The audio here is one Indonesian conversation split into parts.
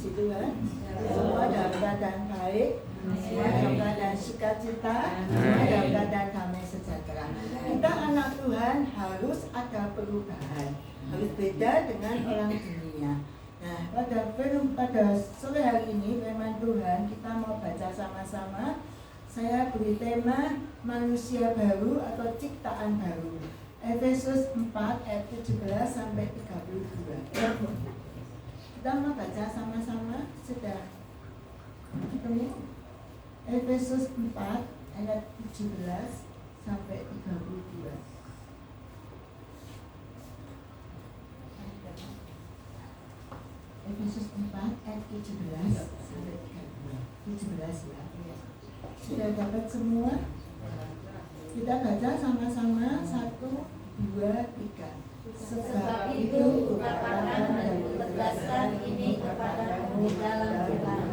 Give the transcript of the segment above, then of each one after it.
Puji Tuhan. Semua dalam keadaan baik, semua dalam keadaan sukacita, semua dalam keadaan damai sejahtera. Kita anak Tuhan harus ada perubahan, harus beda dengan orang dunia. Nah, pada sore hari ini firman Tuhan kita mau baca sama-sama. Saya beri tema manusia baru atau ciptaan baru. Efesus 4 ayat 17 sampai 32. Kita mau baca sama-sama, sudah ketemu? Efesus 4 ayat 17 sampai 32. Efesus 4 ayat 17 sampai 32. 17 ya. Sudah dapat semua? Kita baca sama-sama 1, 2, 3. Sebab itu kukatakan dan kutegaskan ini kepadamu dalam Tuhan,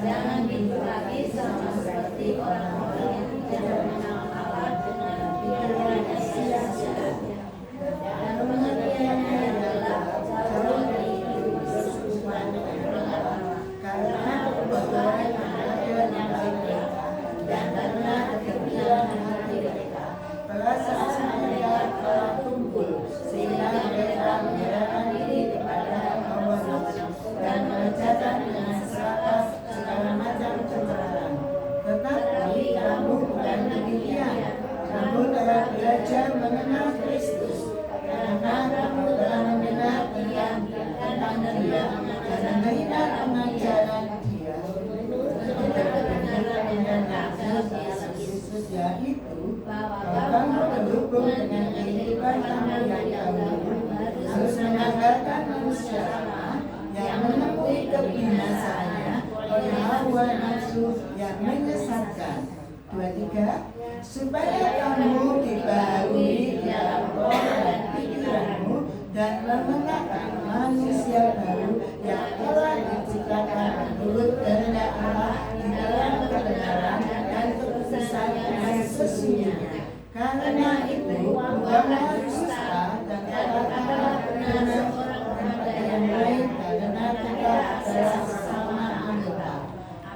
jangan hidup lagi sama seperti orang-orang yang tidak mengenal Allah dengan pikiran yang sia-sia. Dan pengertiannya adalah jauh dari hidup bersekutuan dengan Allah, karena kebodohan ada yang lainnya, dan karena ketepian hati mereka, perasaan mereka telah tumpul, sehingga mereka menyerahkan diri kepada hawa nafsu dan mengerjakan dengan serakah segala macam cemburuan. Tetapi kamu bukan demikian. Kamu telah belajar mengenal Kristus, karena kamu telah mendengar tentang Dia dan mendengar pengajaran Dia. Yaitu bahwa kamu terhubung dengan kehidupan kamu yang dahulu, harus menganggarkan manusia lama yang menemui kebinasaannya oleh hawa nafsu yang menyesatkan. 23. Supaya kamu dibaharui dalam roh dan pikiranmu dan mengenakan manusia baru yang telah diciptakan menurut kehendak Allah di dalam kebenaran dan kekudusan yang sesungguhnya. Karena itu, buanglah dusta dan kata-kata penghinaan orang pada yang lain, karena kita adalah sesama anggota.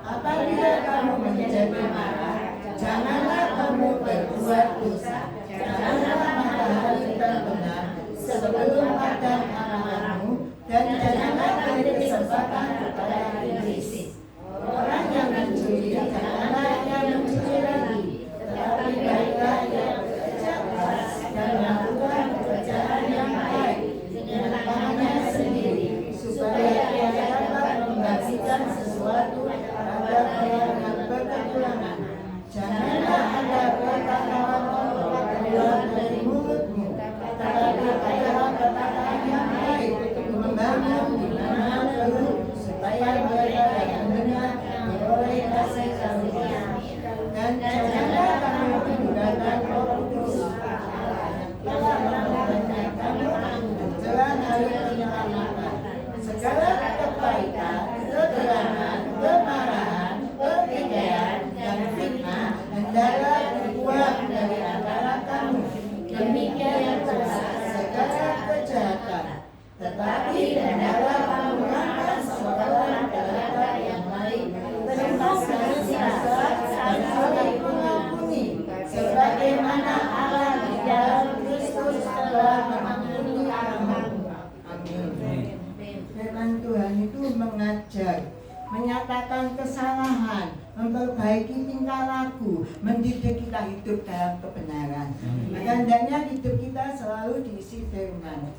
Apabila kamu menjadi marah, janganlah kamu berbuat dosa. Janganlah matahari terbenam sebelum padam amarahmu, dan janganlah beri kesempatan kepada iblis. Orang yang mencuri, janganlah ia mencuri lagi, tetapi baiklah ia bekerja keras dan melakukan pekerjaan yang baik dengan tangannya sendiri, supaya ia dapat membagikan sesuatu pada orang yang berkekurangan. Janganlah ada perkataan kotor keluar dari mulutmu, tetapi adalah perkataan yang baik, membangun di mana perlu, supaya mereka yang mendengar beroleh kasih karunia. Dan janganlah kamu menggunakan Roh Kudus yang telah memperbanyak kamu menjelang hari penyelamatan. Segala kebaikan, keterangan, kemarahan, pertikaian, dan fitnah hendaklah dibuang dari antara kamu. Demikian pula segala kejahatan. Tetapi hendaklah kamu mengangkat seorang terhadap yang lain, penuh dengan siasat dan saling mengampuni, sebagaimana Allah di dalam Kristus telah mengampuni kamu. Amin. Firman Tuhan itu mengajar, menyatakan kesalahan, memperbaiki tingkah laku, mendidik kita hidup dalam kebenaran. Maka hendaknya hidup kita selalu diisi firman.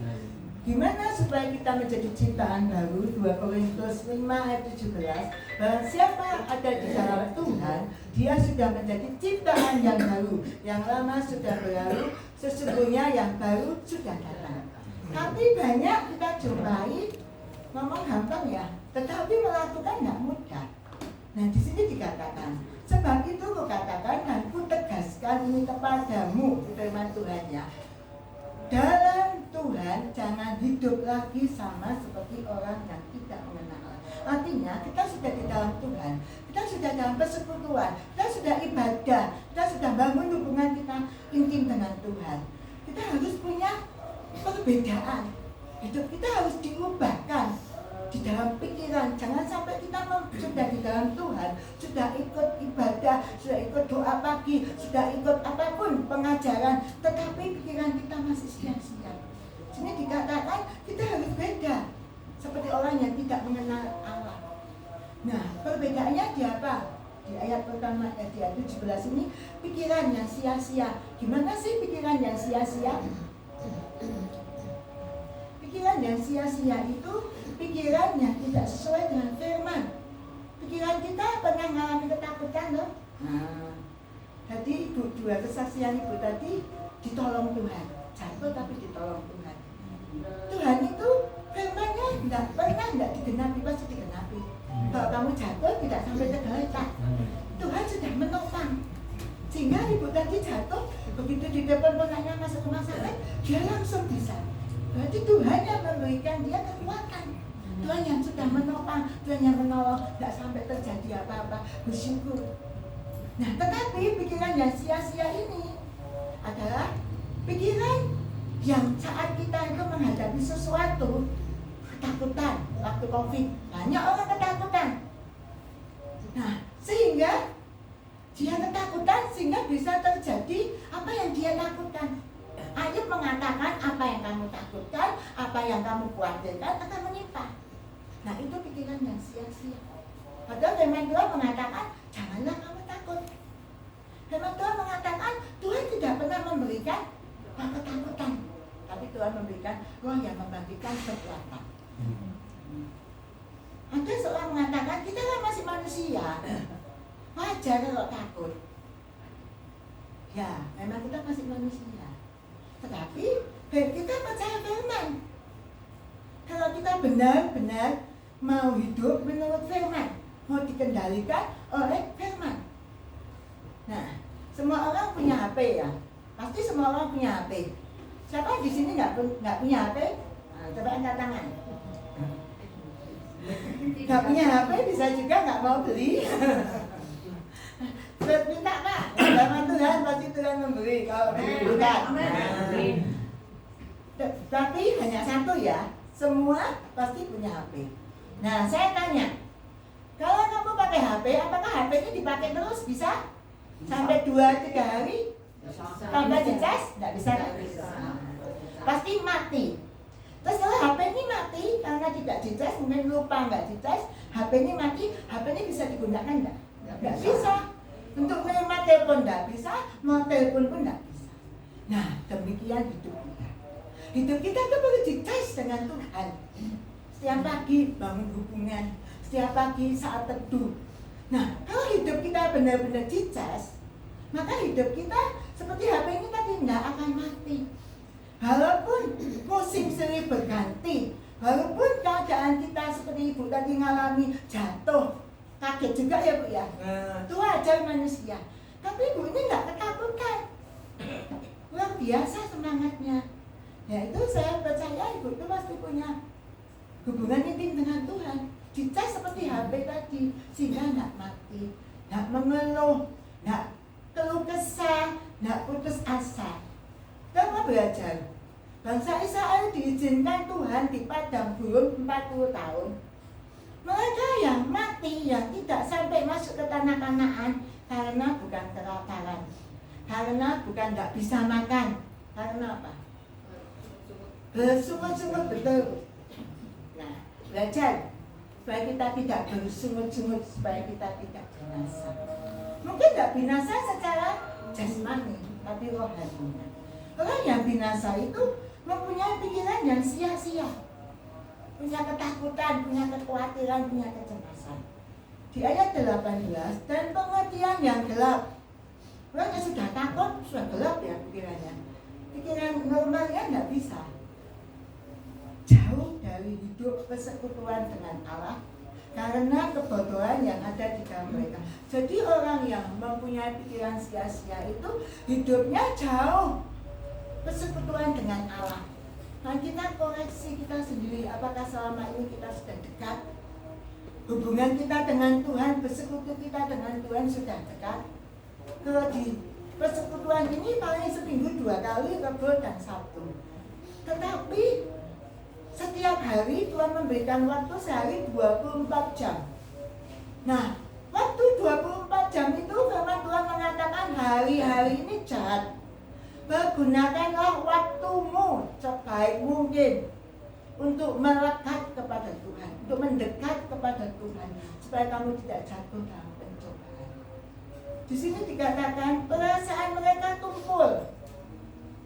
Gimana supaya kita menjadi ciptaan baru? 2 Korintus 5 ayat 17. Barang siapa ada di dalam Tuhan, dia sudah menjadi ciptaan yang baru. Yang lama sudah berlalu, sesungguhnya yang baru sudah datang. Tapi banyak kita jumpai, ngomong gampang ya, tetapi melakukan tidak mudah. Nah, di sini dikatakan, sebab itu kukatakan dan kutegaskan ini kepadamu, firman Tuhan ya. Dalam Tuhan jangan hidup lagi sama seperti orang yang tidak mengenal Allah. Artinya kita sudah di dalam Tuhan, kita sudah dalam persekutuan, kita sudah ibadah, kita sudah bangun hubungan kita intim dengan Tuhan. Kita harus punya perbedaan. Hidup kita harus diubahkan. di dalam pikiran. Jangan sampai kita sudah di dalam Tuhan, sudah ikut ibadah, sudah ikut doa pagi, sudah ikut apapun pengajaran, tetapi pikiran kita masih sia-sia. Sini dikatakan kita harus beda, seperti orang yang tidak mengenal Allah. Nah, perbedaannya di apa? Di ayat pertama, di ayat 17 ini, pikiran yang sia-sia. Gimana sih pikiran yang sia-sia? Pikiran yang sia-sia itu pikiran yang tidak sesuai dengan firman. Pikiran kita pernah mengalami ketakutan loh. Nah, jadi dua kesaksian ibu tadi ditolong Tuhan, jatuh tapi ditolong Tuhan. Tuhan itu firman-Nya tidak digenapi, pasti digenapi. Kalau kamu jatuh tidak sampai tergeletak, Tuhan sudah menopang. Sehingga ibu tadi jatuh, begitu di depan ponaknya masuk rumah sakit, dia langsung bisa. Berarti Tuhan yang memberikan dia kekuatan. Tuhan yang sudah menopang, Tuhan yang menolong, tidak sampai terjadi apa-apa, bersyukur. Nah, tetapi pikiran yang sia-sia ini adalah pikiran yang saat kita itu menghadapi sesuatu, ketakutan. Waktu COVID, banyak orang ketakutan. Nah, sehingga dia ketakutan sehingga bisa terjadi apa yang dia takutkan. Ayub mengatakan apa yang kamu takutkan, apa yang kamu khawatirkan akan menimpa. Nah, itu pikiran yang sia-sia. Padahal firman Tuhan mengatakan janganlah kamu takut. Firman Tuhan mengatakan Tuhan tidak pernah memberikan ketakutan, tapi Tuhan memberikan roh yang membagikan kekuatan. Ada seorang mengatakan kita kan masih manusia, wajar kalau takut. Ya, memang kita masih manusia. Tetapi kita percaya firman. Kalau kita benar-benar mau hidup menurut firman, mau dikendalikan oleh firman. Nah, semua orang punya HP ya. Pasti semua orang punya HP. Siapa di sini nggak punya HP? Nah, coba angkat tangan. Nggak punya HP bisa juga nggak mau beli. Terus minta Pak, sama Tuhan pasti Tuhan memberi kalau dibutuhkan. Tapi hanya satu ya, semua pasti punya HP. Nah, saya tanya, kalau kamu pakai HP, apakah HP ini dipakai terus bisa? Sampai 2-3 hari? Tambah dicas? Nggak bisa. Pasti mati. Terus kalau HP ini mati karena tidak dicas, mungkin lupa nggak dicas, HP ini mati, HP ini bisa digunakan nggak? Nggak bisa. Untuk menerima telepon nggak bisa, mau telepon pun nggak bisa. Nah, demikian hidup kita. Hidup kita itu perlu dicas dengan Tuhan. Setiap pagi bangun hubungan, setiap pagi saat teduh. Nah, kalau hidup kita benar-benar dicas, maka hidup kita seperti HP ini tadi nggak akan mati. Walaupun musim seri berganti, walaupun keadaan kita seperti ibu tadi ngalami jatuh, kaget juga ya Bu ya. Itu wajar manusia. Tapi ibu ini nggak ketakutan. Luar biasa semangatnya. Ya itu saya percaya ibu itu pasti punya hubungan intim dengan Tuhan. Dicas seperti HP tadi, sehingga nggak mati, nggak mengeluh, nggak keluh kesah, nggak putus asa. Kita mau belajar. Bangsa Israel diizinkan Tuhan di padang gurun 40 tahun. Mereka yang mati, yang tidak sampai masuk ke tanah Kanaan karena bukan kelaparan, karena bukan nggak bisa makan, karena apa? Bersungut-sungut betul. Nah, belajar supaya kita tidak bersungut-sungut, supaya kita tidak binasa. Mungkin nggak binasa secara jasmani, tapi rohani. Orang yang binasa itu mempunyai pikiran yang sia-sia, punya ketakutan, punya kekhawatiran, punya kecemasan. Di ayat 18, dan pengertian yang gelap. Orang yang sudah takut, sudah gelap ya pikirannya. Pikiran normalnya nggak bisa. Jauh dari hidup persekutuan dengan Allah karena kebodohan yang ada di dalam mereka. Jadi orang yang mempunyai pikiran sia-sia itu hidupnya jauh persekutuan dengan Allah. Nah, kita koreksi kita sendiri, apakah selama ini kita sudah dekat? Hubungan kita dengan Tuhan, persekutu kita dengan Tuhan sudah dekat? Kalau di persekutuan ini paling seminggu 2 kali, Rebo dan Sabtu. Tetapi Setiap hari Tuhan memberikan waktu sehari 24 jam. Nah, waktu 24 jam itu firman Tuhan mengatakan hari-hari ini jahat. Pergunakanlah waktumu sebaik mungkin untuk melekat kepada Tuhan, untuk mendekat kepada Tuhan, supaya kamu tidak jatuh dalam pencobaan. Di sini dikatakan perasaan mereka tumpul.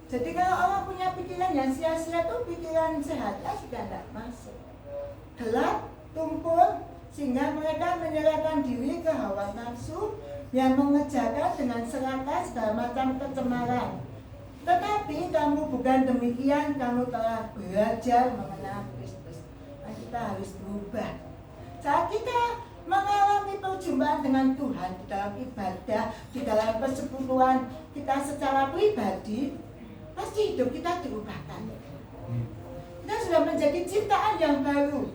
Jadi kalau orang punya pikiran yang sia-sia itu pikiran sehatnya sudah tidak masuk. Gelap, tumpul, sehingga mereka menyerahkan diri ke hawa nafsu yang mengerjakan dengan serakah segala macam kecemaran. Tetapi kamu bukan demikian, kamu telah belajar mengenal Kristus. Nah, kita harus berubah. Saat kita mengalami perjumpaan dengan Tuhan di dalam ibadah, di dalam persekutuan kita secara pribadi, pasti hidup kita diubahkan. Kita sudah menjadi ciptaan yang baru.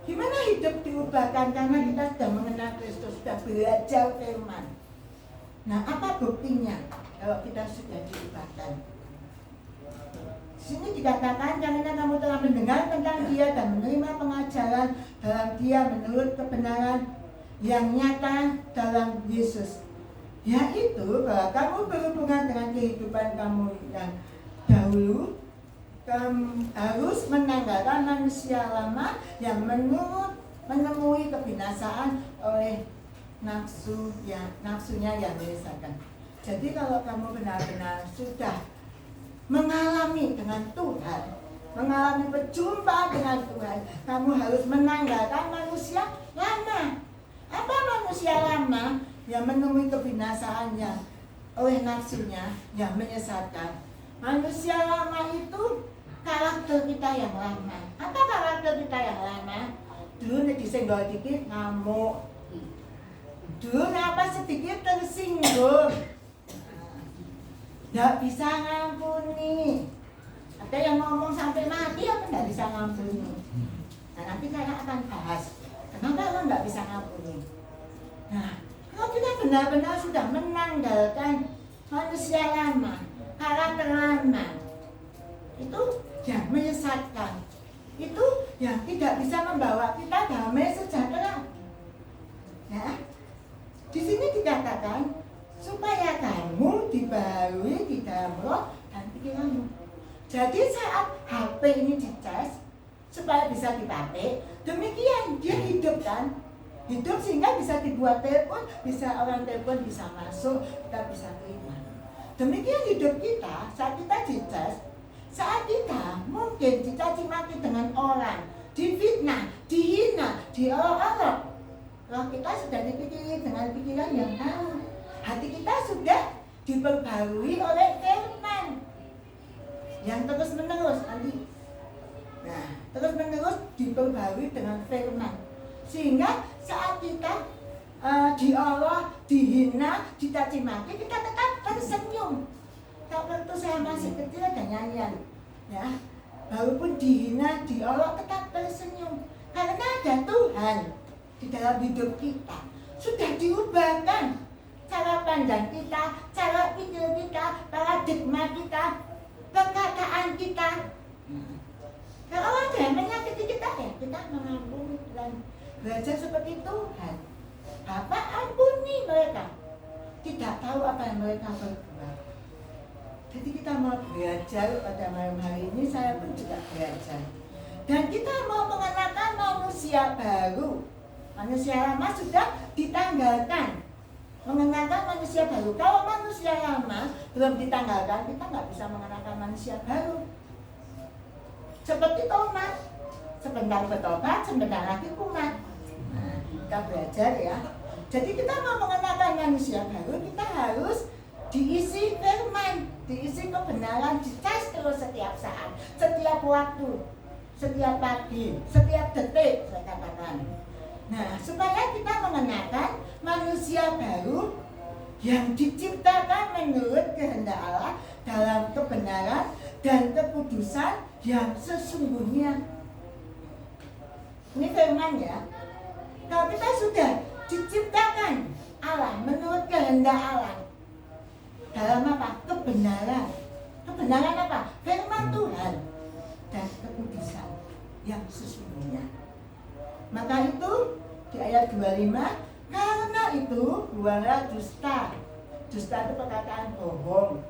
Gimana hidup diubahkan? Karena kita sudah mengenal Kristus, sudah belajar firman. Nah, apa buktinya kalau kita sudah diubahkan? Di sini dikatakan karena kamu telah mendengar tentang Dia dan menerima pengajaran dalam Dia menurut kebenaran yang nyata dalam Yesus. Yaitu bahwa kamu berhubungan dengan kehidupan kamu yang dahulu, kamu harus menanggalkan manusia lama yang menemui kebinasaan oleh nafsunya yang menyesatkan. Jadi kalau kamu benar-benar sudah mengalami dengan Tuhan, mengalami perjumpaan dengan Tuhan, kamu harus menanggalkan manusia lama. Apa manusia lama? Yang menemui kebinasaannya oleh nafsunya yang menyesatkan. Manusia lama itu karakter kita yang lama. Apa karakter kita yang lama? Dulu disenggol dikit ngamuk. Dulu apa sedikit tersinggung. Nggak bisa ngampuni. Ada yang ngomong sampai mati apa nggak bisa ngampuni. Nah, nanti saya akan bahas kenapa lo nggak bisa ngampuni. Nah, kalau kita benar-benar sudah menanggalkan manusia lama, karakter lama, itu yang menyesatkan, itu yang tidak bisa membawa kita damai sejahtera. Ya, di sini dikatakan supaya kamu dibaharui di dalam roh dan pikiranmu. Jadi saat HP ini dicas supaya bisa dipakai, demikian dia hidup kan? Hidup sehingga bisa dibuat telepon, bisa orang telepon bisa masuk, kita bisa terima. Demikian hidup kita saat kita dicas, saat kita mungkin dicaci maki dengan orang, difitnah, dihina, diolok-olok. Roh kita sudah dipikiri dengan pikiran yang tahu. Hati kita sudah diperbarui oleh firman yang terus menerus nanti. Nah, terus menerus diperbarui dengan firman. Sehingga saat kita diolok, dihina, dicaci maki, kita tetap tersenyum. Waktu saya masih kecil ada nyanyian, ya, walaupun dihina, diolok, tetap tersenyum. Karena ada Tuhan di dalam hidup kita. Sudah diubahkan cara pandang kita, cara pikir kita, paradigma kita, perkataan kita. Kalau ada yang menyakiti kita, ya kita mengampuni dan belajar seperti Tuhan. Bapak ampuni mereka, tidak tahu apa yang mereka berbuat. Jadi kita mau belajar pada malam hari ini, saya pun juga belajar. Dan kita mau mengenakan manusia baru. Manusia lama sudah ditanggalkan, mengenakan manusia baru. Kalau manusia lama belum ditanggalkan, kita nggak bisa mengenakan manusia baru. Seperti tomat, sebentar bertobat, sebentar lagi kumat. Nah, kita belajar ya. Jadi kita mau mengenakan manusia baru, kita harus diisi firman, diisi kebenaran, dicas terus setiap saat, setiap waktu, setiap pagi, setiap detik, saya katakan. Nah, supaya kita mengenakan manusia baru yang diciptakan menurut kehendak Allah dalam kebenaran dan kekudusan yang sesungguhnya. Ini firman ya. Kalau kita sudah diciptakan Allah menurut kehendak Allah dalam apa? Kebenaran. Kebenaran apa? Firman Tuhan dan kekudusan. yang sesungguhnya. Maka itu di ayat 25, karena itu buanglah dusta. Dusta itu perkataan bohong.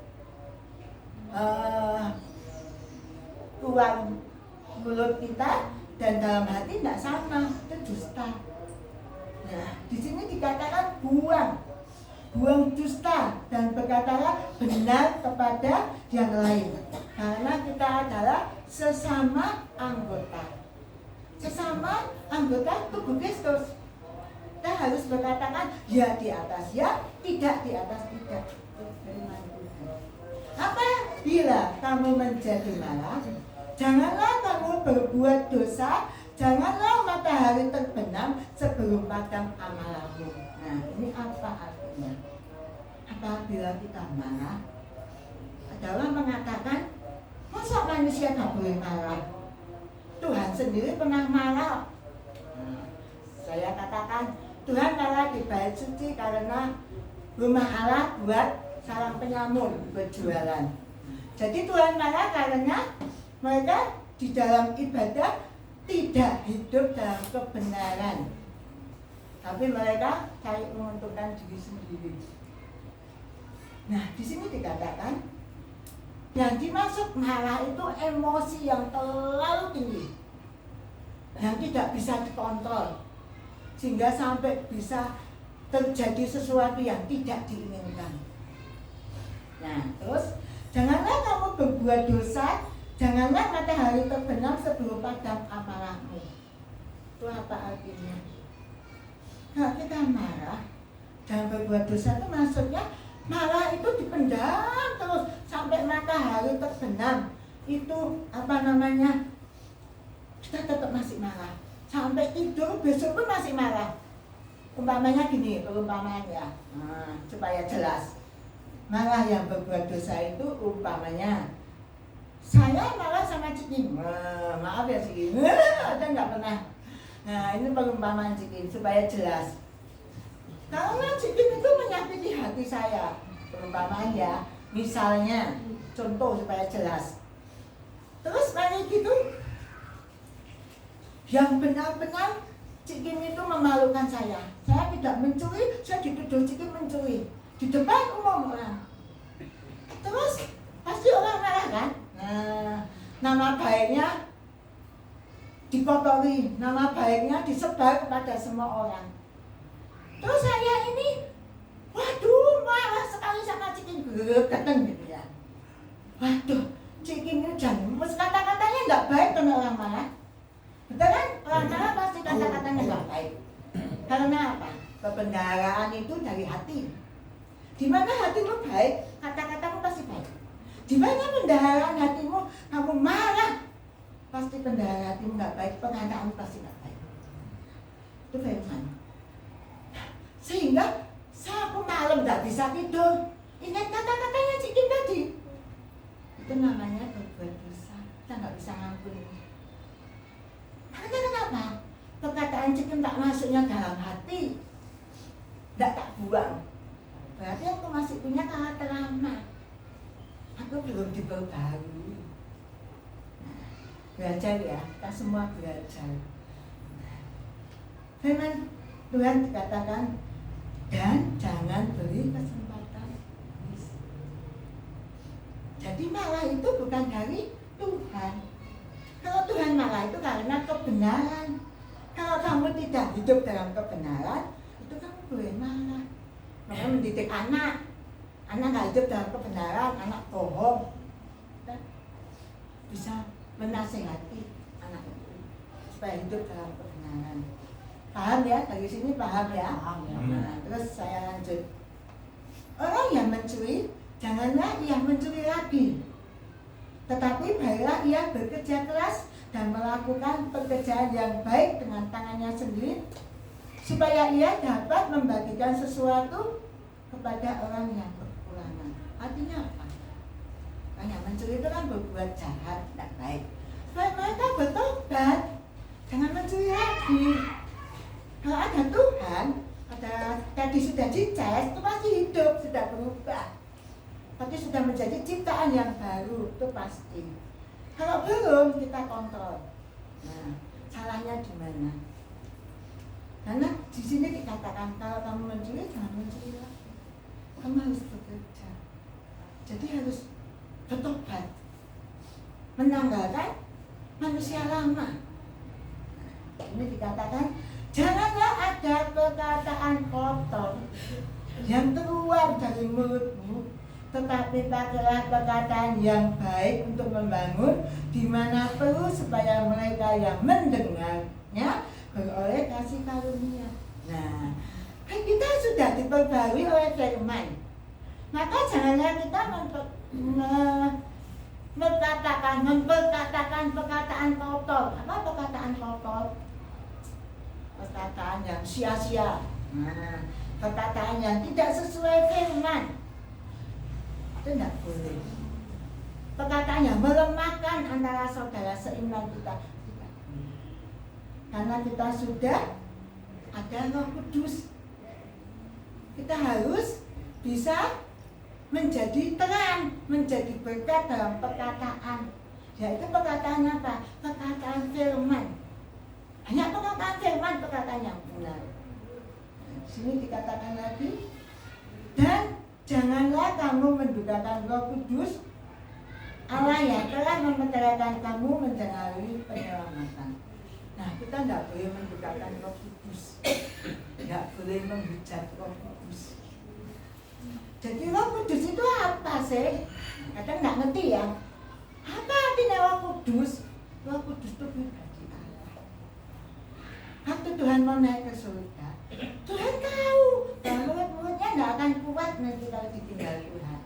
Keluar mulut kita dan dalam hati tidak sama, itu dusta. Nah, di sini dikatakan buang dusta dan berkatalah benar kepada yang lain. Karena kita adalah sesama anggota tubuh Kristus. Kita harus berkatakan ya di atas ya, tidak di atas tidak. Apabila kamu menjadi marah, janganlah kamu berbuat dosa, janganlah matahari terbenam sebelum padam amarahmu. Nah, ini apa artinya? Apabila kita marah adalah mengatakan, masa manusia tak boleh marah? Tuhan sendiri pernah marah. Saya katakan, Tuhan marah di bait suci karena rumah Allah buat sarang penyamun berjualan. Jadi Tuhan marah karena mereka di dalam ibadah tidak hidup dalam kebenaran, tapi mereka cari menguntungkan diri sendiri. Nah, di sini dikatakan yang dimaksud marah itu emosi yang terlalu tinggi, yang tidak bisa dikontrol, sehingga sampai bisa terjadi sesuatu yang tidak diinginkan. Nah, terus janganlah kamu berbuat dosa, janganlah matahari terbenam sebelum padam amarahmu. Itu apa artinya? Kalau kita marah dan berbuat dosa itu maksudnya marah itu dipendam terus sampai matahari terbenam. Itu apa namanya? Kita tetap masih marah. Sampai tidur besok pun masih marah. Umpamanya gini, perumpamannya, supaya jelas. Marah yang berbuat dosa itu umpamanya saya marah sama Cikin, maaf ya Cikin, ada nggak pernah. Nah, ini perumpamaan Cikin supaya jelas. Karena Cikin itu menyakiti hati saya, perumpamaan ya. Misalnya, contoh supaya jelas. Terus kayak gitu, yang benar-benar Cikin itu memalukan saya. Saya tidak mencuri, saya dituduh Cikin mencuri di depan umum orang. Terus pasti orang marah kan? Nah, nama baiknya dikotori, nama baiknya disebar kepada semua orang. Terus saya ini, waduh, marah sekali sama Cikin, keteng gitu ya. Waduh, Cikin ini jangan, kata-katanya nggak baik karena orang marah. Betul kan? Orang marah pasti kata-katanya nggak baik. Karena apa? Kebenaran itu dari hati. Di mana hatimu baik, kata-katamu pasti baik. Di mana pendarahan hatimu, kamu marah, pasti pendarahan hatimu nggak baik, perkataanmu pasti nggak baik. Itu firman. Sehingga aku malam nggak bisa tidur, ingat kata-katanya Cikin tadi. Itu namanya berbuat dosa. Kita nggak bisa ngampuni. Karena kenapa? Perkataan Cikin tak masuknya dalam hati, nggak tak buang. Berarti aku masih punya karakter lama. Aku belum diperbarui. Nah, belajar ya, kita semua belajar. Firman Tuhan dikatakan, dan jangan beri kesempatan. Jadi marah itu bukan dari Tuhan. Kalau Tuhan marah itu karena kebenaran. Kalau kamu tidak hidup dalam kebenaran, itu kamu boleh marah. Makanya mendidik anak nggak hidup dalam kebenaran, anak bohong, kita bisa menasehati anak itu supaya hidup dalam kebenaran. Paham ya? Dari sini paham ya? Paham ya. Nah, terus saya lanjut. Orang yang mencuri, janganlah ia mencuri lagi, tetapi baiklah ia bekerja keras dan melakukan pekerjaan yang baik dengan tangannya sendiri, supaya ia dapat membagikan sesuatu kepada orang yang kekurangan. Artinya apa? Orang yang mencuri itu kan berbuat jahat, tidak baik. Supaya mereka bertobat, jangan mencuri lagi. Kalau ada Tuhan, ada tadi sudah dices, itu pasti hidup, sudah berubah. Tapi sudah menjadi ciptaan yang baru, itu pasti. Kalau belum, kita kontrol. Nah, salahnya di mana? Karena di sini dikatakan kalau kamu mencuri jangan mencuri lagi. Kamu harus bekerja. Jadi harus bertobat, menanggalkan manusia lama. Ini dikatakan janganlah ada perkataan kotor yang keluar dari mulutmu, tetapi pakailah perkataan yang baik untuk membangun di mana perlu supaya mereka yang mendengarnya beroleh kasih karunia. Nah, kan kita sudah diperbarui oleh firman. Maka janganlah kita memperkatakan perkataan kotor. Apa perkataan kotor? Perkataan yang sia-sia. Nah, perkataan yang tidak sesuai firman. Itu tidak boleh. Perkataan yang melemahkan antara saudara seiman kita. Karena kita sudah ada Roh Kudus, kita harus bisa menjadi terang, menjadi berkat dalam perkataan. Yaitu perkataan apa? Perkataan firman. Hanya perkataan firman, perkataan yang benar. Di sini dikatakan lagi, dan janganlah kamu mendukakan Roh Kudus, Allah yang telah memeteraikan kamu menjalani penyelamatan. Nah, kita tidak boleh mendukakan Roh Kudus, tidak boleh menghujat Roh Kudus. Jadi Roh Kudus itu apa sih? Kadang nggak ngerti ya. Apa artinya Roh Kudus? Roh Kudus itu pribadi Allah. Waktu Tuhan mau naik ke surga, Tuhan tahu bahwa mulut-mulutnya nggak akan kuat nanti kalau ditinggal Tuhan.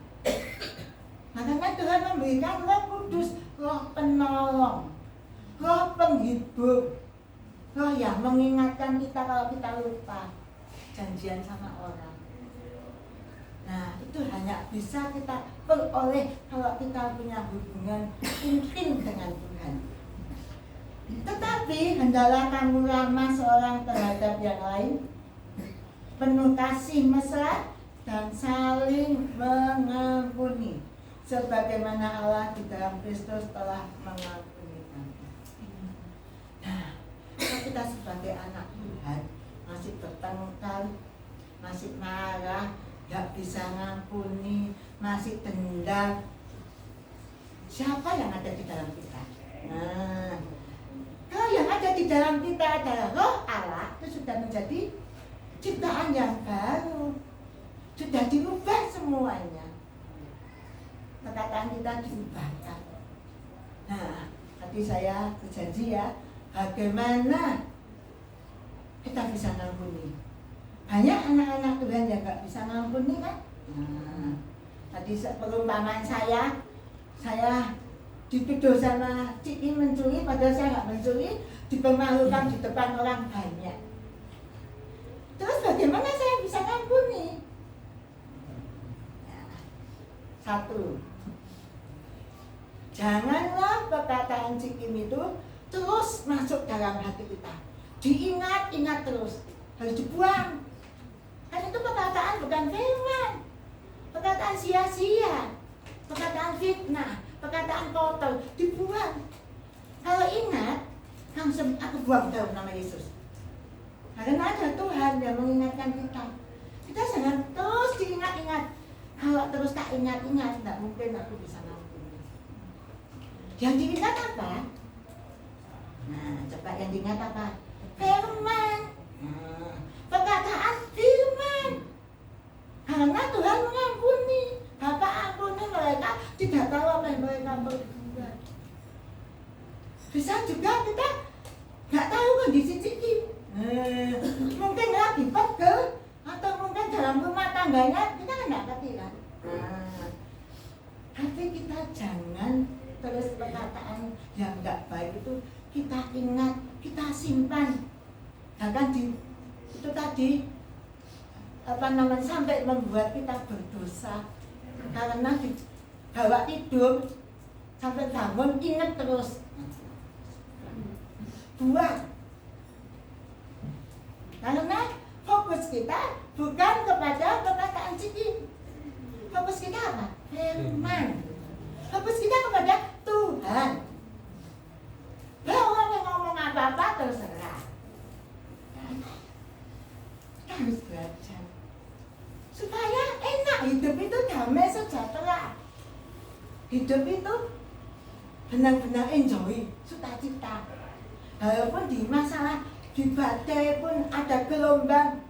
Makanya Tuhan memberikan Roh Kudus, Roh penolong, Roh penghibur, Roh yang mengingatkan kita kalau kita lupa janjian sama orang. Nah, itu hanya bisa kita peroleh kalau kita punya hubungan intim dengan Tuhan. Tetapi hendaklah kamu ramah seorang terhadap yang lain, penuh kasih mesra dan saling mengampuni, sebagaimana Allah di dalam Kristus telah mengampuni kamu. Nah, kalau kita sebagai anak Tuhan masih bertengkar, masih marah, gak bisa ngampuni, masih dendam, siapa yang ada di dalam kita? Nah, kalau yang ada di dalam kita adalah Roh Allah, itu sudah menjadi ciptaan yang baru, sudah dirubah semuanya. Perkataan kita diubahkan. Nah, tadi saya berjanji ya, bagaimana kita bisa ngampuni. Banyak anak-anak Tuhan yang gak bisa ngampuni kan? Nah, tadi perumpamaan saya dituduh sama Ciki mencuri, padahal saya gak mencuri, dipermalukan di depan orang banyak. Terus bagaimana saya bisa ngampuni? Nah, satu, janganlah perkataan Cikim itu terus masuk dalam hati kita. Diingat-ingat terus, harus dibuang. Kan itu perkataan bukan firman, perkataan sia-sia, perkataan fitnah, perkataan kotor, dibuang. Kalau ingat, langsung aku buang dalam nama Yesus. Karena ada Tuhan yang mengingatkan kita. Kita jangan terus diingat-ingat. Kalau terus tak ingat-ingat, tidak mungkin aku bisa ngampuni. Yang diingat apa? Nah, coba yang diingat apa? Firman. Perkataan firman. Karena Tuhan mengampuni. Bapak ampuni mereka, tidak tahu apa yang mereka berbuat. Bisa juga kita nggak tahu kondisi Ciki. Mungkin lagi pegel, atau mungkin dalam rumah tangganya kita nggak ngerti kan. Tapi kita jangan terus perkataan yang nggak baik itu kita ingat, kita simpan. Bahkan itu tadi sampai membuat kita berdosa. Karena dibawa tidur sampai bangun ingat terus. Buang. Karena fokus kita bukan kepada perkataan Ciki. Fokus kita apa? Firman. Fokus kita kepada Tuhan. Kalau orang yang ngomong hidup itu benar-benar enjoy, sukacita. Walaupun di masalah, di badai pun ada gelombang.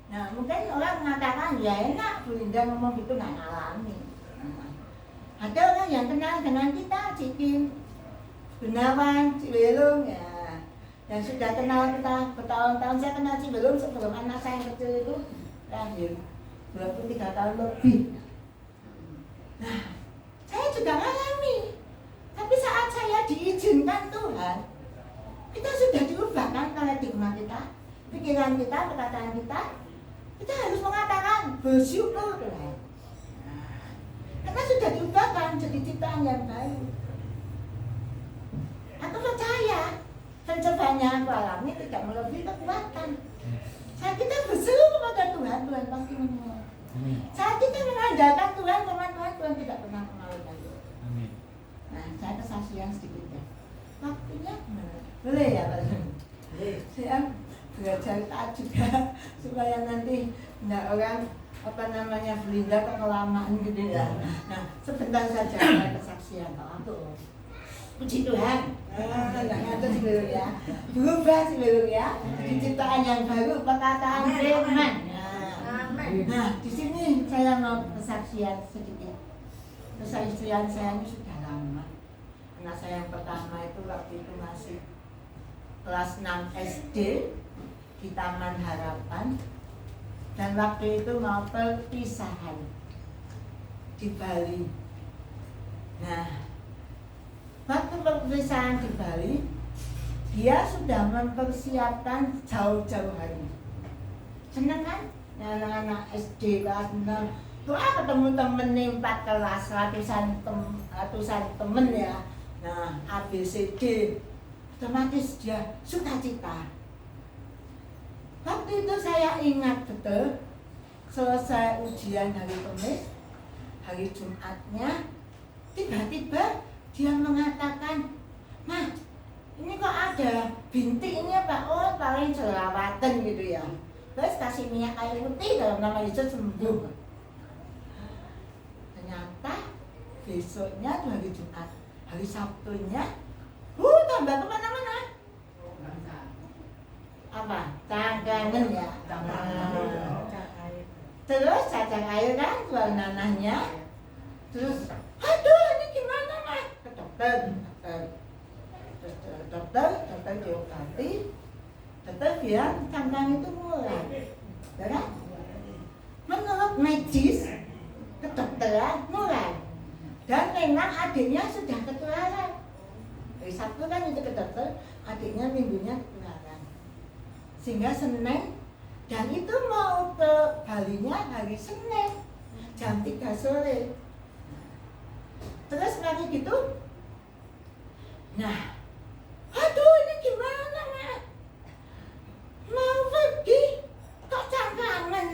Nah, mungkin orang mengatakan, ya enak, Bu Linda ngomong gitu, nggak ngalami. Ada orang yang kenal dengan kita, Cikin, Gunawan, Ciwelung, ya, yang sudah kenal kita bertahun-tahun. Saya kenal Ciwelung sebelum anak saya yang kecil itu lahir, 23 tahun lebih. Nah, saya juga ngalami. Tapi saat saya diizinkan Tuhan, kita sudah diubahkan paradigma kita, pikiran kita, perkataan kita. Kita harus mengatakan bersyukur Tuhan. Karena sudah diubahkan jadi ciptaan yang baru. Aku percaya pencobaan aku alami tidak melebihi kekuatan. Saat kita berseru kepada Tuhan, Tuhan pasti menolong. Saat kita mengandalkan Tuhan, teman-teman, Tuhan tidak pernah mengabaikan. Nah, saya kesaksian sedikit ya. Waktunya gimana? Boleh ya Pak? Boleh. Saya belajar taat juga supaya nanti enggak orang apa namanya Bu Linda kok kelamaan gitu ya. Nah, sebentar saja saya kesaksian aku. Puji Tuhan. Enggak ngatur sih ya. Berubah sih ya. Ciptaan yang baru, perkataan firman. Nah, di sini saya mau kesaksian sedikit. Kesaksian saya ini sudah lama. Anak saya yang pertama itu waktu itu masih kelas 6 SD di Taman Harapan, dan waktu itu mau perpisahan di Bali. Nah, waktu perpisahan di Bali, dia sudah mempersiapkan jauh-jauh hari. Senang kan? Nah, anak-anak SD kelas 6 doa ketemu temen 4 kelas, ratusan temen ya. Nah, ABCD otomatis dia sukacita. Waktu itu saya ingat betul, selesai ujian hari Kamis, hari Jumatnya, tiba-tiba dia mengatakan, "Mah, ini kok ada bintiknya Pak?" Oh, paling jerawatan gitu ya. Terus kasih minyak kayu putih dalam nama Yesus sembuh. Ternyata besoknya itu hari Jumat, hari Sabtunya, tambah kemana-mana. Apa? Cangkangan ya. Terus cacang air kan jual nanahnya. Terus, aduh ini gimana Mas? Ke dokter. Terus dokter diobati. Dokter bilang cangkang itu mulai. Ya kan? Menurut medis, kedokteran mulai. Dan memang adiknya sudah ketularan. Hari Sabtu kan itu ke dokter, adiknya minggunya ketularan. Sehingga Senin, dan itu mau ke Balinya hari Senin jam 3 sore. Terus lagi gitu. Nah, aduh ini gimana Mak? Mau pergi kok cangkangan?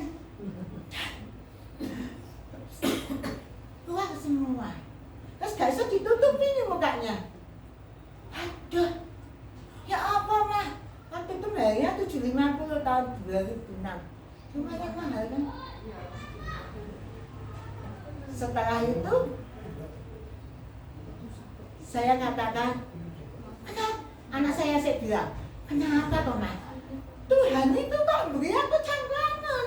Keluar semua. Terus gak bisa ditutupi nih mukanya. Aduh, ya apa Mah? Waktu itu bayarnya 750 tahun 2006. Lumayan mahal kan? Setelah itu saya katakan, anak saya bilang, kenapa toh Mas? Tuhan itu kok beri aku cangkrangan.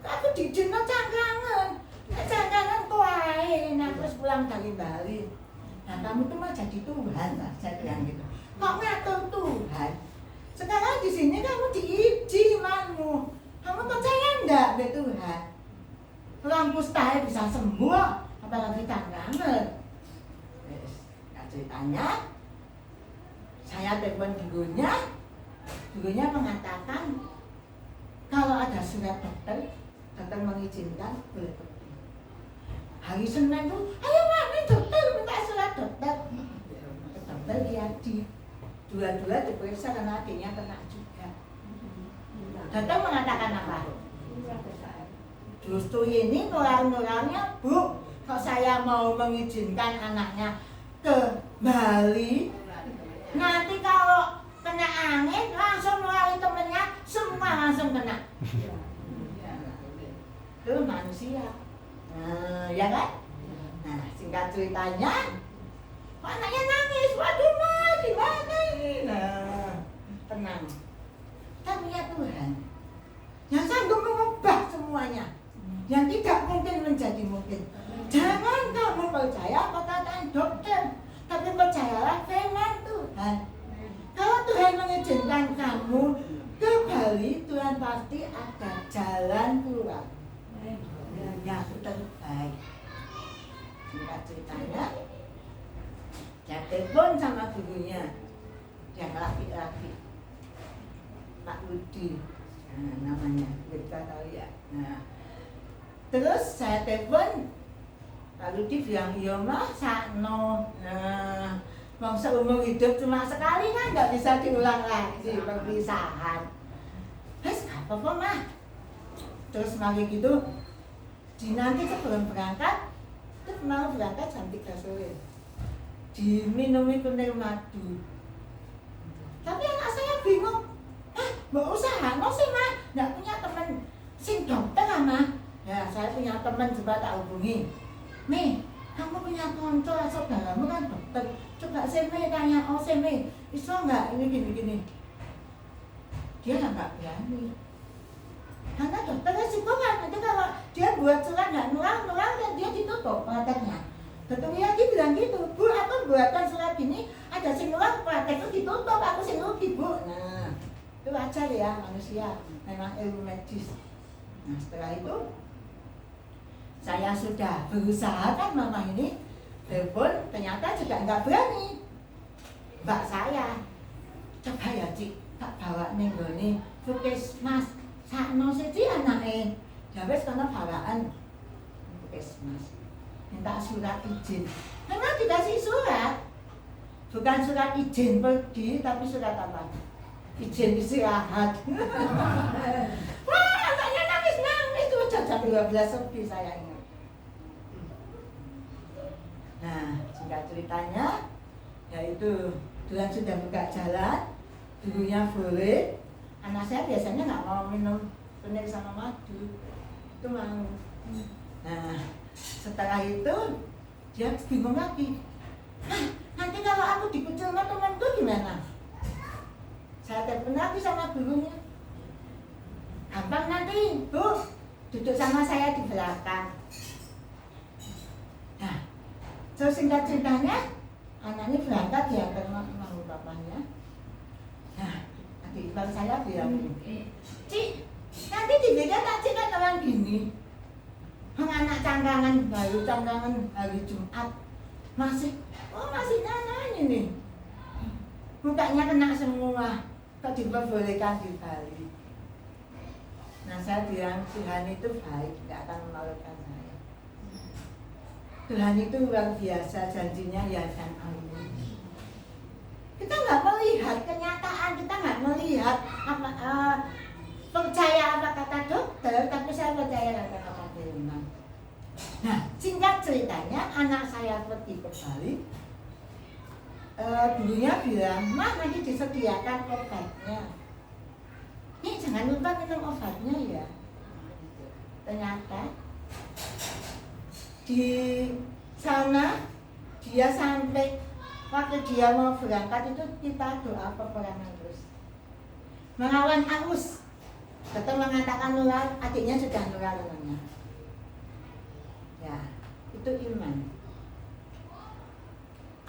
Aku diizinkan cangkrangan. Cangkrangan kok enak terus pulang dari Bali. Nah kamu tuh mau jadi Tuhan lah, saya bilang gitu. Kok ngatur Tuhan? Sekarang di sini kamu diuji imanmu. Kamu percaya enggak be Tuhan? Orang kusta bisa sembuh, apalagi cangkrangan. Ceritanya, saya telepon gurunya mengatakan kalau ada surat dokter mengizinkan boleh pergi. Hari Senin itu, ayo Mak, ini dokter minta surat dokter. Dokter lihat dua-dua diperiksa karena adiknya kena juga. Dokter mengatakan apa? Justru ini orang-orangnya, Bu, kok saya mau mengizinkan anaknya ke Bali, nanti kalau kena angin langsung melalui temennya semua langsung kena. Itu manusia, ya kan? Nah, singkat ceritanya, anaknya nangis, waduh ma, gimana ini? Nah, tenang. Kita punya Tuhan yang sanggup mengubah semuanya, yang tidak mungkin menjadi mungkin. Jangan kamu percaya perkataan dokter, tapi percayalah firman Tuhan. Kalau Tuhan mengizinkan kamu ke Bali, Tuhan pasti ada jalan keluar yang terbaik. Singkat ceritanya, dia telepon sama gurunya, yang laki-laki, Pak Rudi, namanya, kita tahu ya. Nah, terus saya telepon, Pak Rudi bilang, iya mah, sakno. Nah, mau seumur hidup cuma sekali kan nggak bisa diulang lagi perpisahan. Terus apa mah? Terus mari gitu, nanti sebelum berangkat, itu mau berangkat jam 3 sore. Diminumi kunir madu. Tapi anak saya bingung, mau usaha, mau sih mah, nggak punya teman sing dokter mah. Ya saya punya teman, coba tak hubungi. Nih, kamu punya konco saudaramu kan dokter, coba Seme tanya, oh Seme, bisa nggak ini gini-gini? Dia nggak berani. Karena dokternya sibuk kan, nanti kalau dia buat surat nggak nulang dan dia ditutup prakteknya. Dokter Wiyadi bilang gitu, Bu, aku buatkan surat gini, ada sing nulang praktek itu ditutup, aku sing rugi Bu. Nah, itu wajar ya manusia, memang ilmu medis. Nah setelah itu, saya sudah berusaha kan mama ini, telepon ternyata juga nggak berani. Mbak saya, coba ya Cik, tak bawa nih gini, Puskesmas. Sakno siji anake. Ya wis kono bawaan Puskesmas. Minta surat izin. Memang dikasih surat. Bukan surat izin pergi, tapi surat apa? Izin istirahat. Wah, anaknya nangis itu jam 12 lebih saya ingat. Nah, singkat ceritanya, yaitu Tuhan sudah buka jalan, gurunya boleh. Anak saya biasanya nggak mau minum kunir sama madu, itu mau. Nah, setelah itu dia bingung lagi. Nanti kalau aku dikucil sama temanku gimana? Saya telepon lagi sama gurunya. Gampang nanti, Bu, duduk sama saya di belakang. Nah, terus singkat ceritanya, anaknya berangkat ya karena mau bapaknya. Nah, adik ipar saya bilang, Cik, nanti di beda tak Cik kan orang gini. Anak canggangan, baru canggangan hari Jumat. Masih nyanyi nih. Mukanya kena semua, kok diperbolehkan di Bali. Nah saya bilang, Tuhan itu baik, tidak akan memalukan saya. Tuhan itu luar biasa, janjinya ya dan amin. Kita nggak melihat kenyataan, kita nggak melihat apa, percaya apa kata dokter, tapi saya percaya kata firman. Nah, singkat ceritanya, anak saya pergi ke Bali. Gurunya bilang, Mah nanti disediakan obatnya. Nih jangan lupa minum obatnya ya. Ternyata di sana dia sampai waktu dia mau berangkat itu kita doa peperangan terus. Melawan arus. Dokter mengatakan nular, adiknya sudah nular namanya. Ya, itu iman.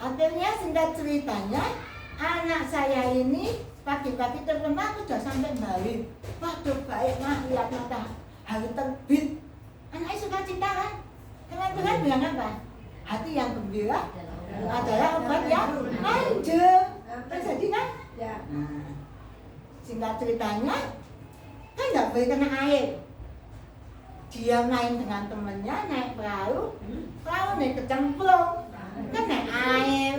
Akhirnya singkat ceritanya, anak saya ini pagi-pagi telepon, aku sudah sampai Bali. Waduh baik mah, lihat matahari terbit. Anaknya suka cinta kan? Dengan Tuhan bilang apa? Hati yang gembira adalah obat yang manjur. Terjadi kan? Nah, singkat ceritanya, kan nggak boleh kena air. Dia main dengan temennya, naik perahu naik kecemplung, kan naik air.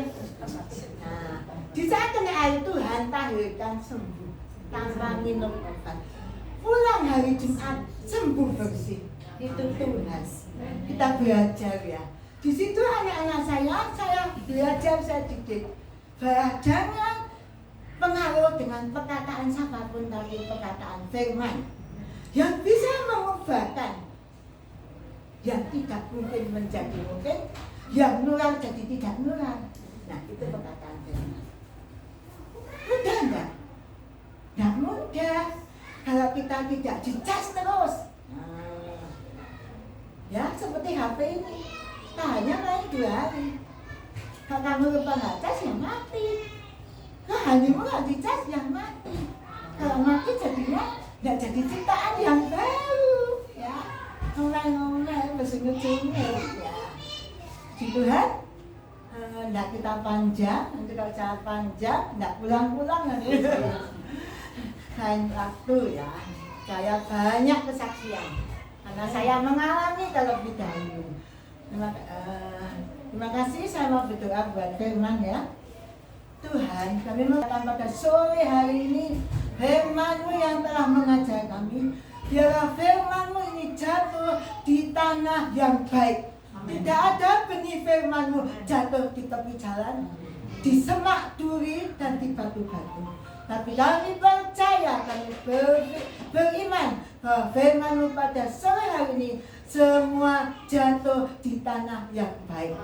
Nah, di saat kena air Tuhan tahirkan sembuh tanpa minum obat. Pulang hari Jumat sembuh bersih. Itu Tuhan. Kita belajar ya. Di situ anak-anak saya belajar, saya didik. Jangan pengaruh dengan perkataan siapapun, tapi perkataan firman yang bisa mengubahkan yang tidak mungkin menjadi mungkin, yang nular jadi tidak nular. Nah, itu perkataan firman. Mudah enggak? Enggak mudah kalau kita tidak dicas terus. Ya, seperti HP ini. Tahannya paling 2 hari. Kalau kamu lupa nggak cas, ya mati. Kalau hatimu nggak dicas, ya mati. Kalau mati jadinya nggak jadi ciptaan yang baru. Ya, ngomel-ngomel, bersungguh-sungguh. Ya, puji Tuhan. Nggak kita panjang, nanti kalau cara panjang, nggak pulang-pulang nanti. Lain waktu ya. Saya banyak kesaksian. Karena saya mengalami terlebih dahulu. Terima kasih, saya mau berdoa buat firman ya. Tuhan, kami mengatakan pada sore hari ini firman-Mu yang telah mengajar kami. Biarlah firman-Mu ini jatuh di tanah yang baik. Tidak ada benih firman-Mu jatuh di tepi jalan, di semak duri dan di batu-batu. Tapi kami percaya, kami beriman bahwa firman-Mu pada sore hari ini semua jatuh di tanah yang baik.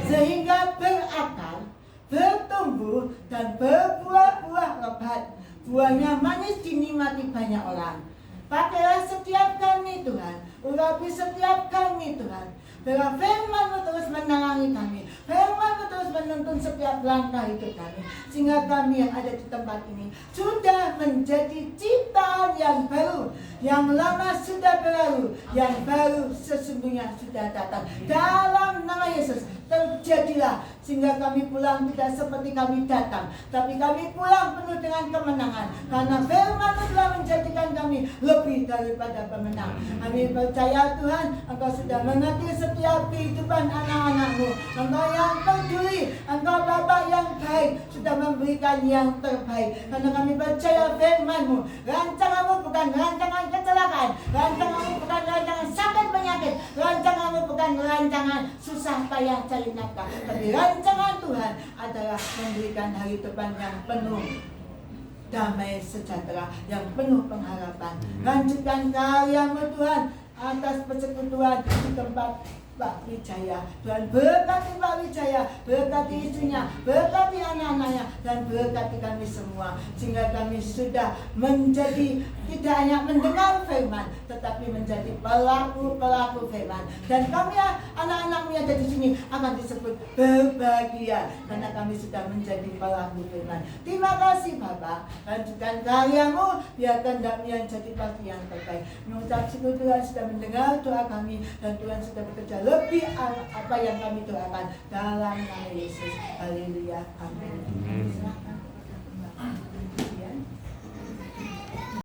Sehingga berakar, bertumbuh, dan berbuah-buah lebat. Buahnya manis dinikmati banyak orang. Pakailah setiap kami Tuhan, urapi setiap kami Tuhan. Biarlah firman-Mu terus menerangi kami, firman-Mu terus menuntun setiap langkah hidup kami, sehingga kami yang ada di tempat ini sudah menjadi ciptaan yang baru. Yang lama sudah berlalu, yang baru sesungguhnya sudah datang. Dalam nama Yesus terjadilah, sehingga kami pulang tidak seperti kami datang, tapi kami pulang penuh dengan kemenangan, karena firman-Mu telah menjadikan kami lebih daripada pemenang. Kami percaya Tuhan, Engkau sudah mengerti setiap kehidupan anak-anak-Mu. Engkau yang peduli, Engkau Bapa yang baik, sudah memberikan yang terbaik. Karena kami percaya firman-Mu, rancangan-Mu bukan rancangan kecelakaan, rancangan-Mu bukan rancangan sakit penyakit, rancangan-Mu bukan rancangan susah payah cari nafkah, tapi rancangan Tuhan adalah memberikan hari depan yang penuh damai sejahtera, yang penuh pengharapan. Lanjutkan karya-Mu Tuhan atas persekutuan di tempat Pak Wijaya. Tuhan berkati Pak Wijaya, berkati istrinya, berkati anak-anaknya, dan berkati kami semua, sehingga kami sudah menjadi tidak hanya mendengar firman, tetapi menjadi pelaku-pelaku firman. Dan kami anak-anak-Mu yang ada di sini akan disebut berbahagia, karena kami sudah menjadi pelaku firman. Terima kasih Bapak. Lanjutkan karya-Mu, biar kehendak-Mu yang jadi pasti yang terbaik. Mengucap syukur Tuhan sudah mendengar doa kami, dan Tuhan sudah bekerja lebih apa yang kami doakan dalam nama Yesus. Haleluya. Amin.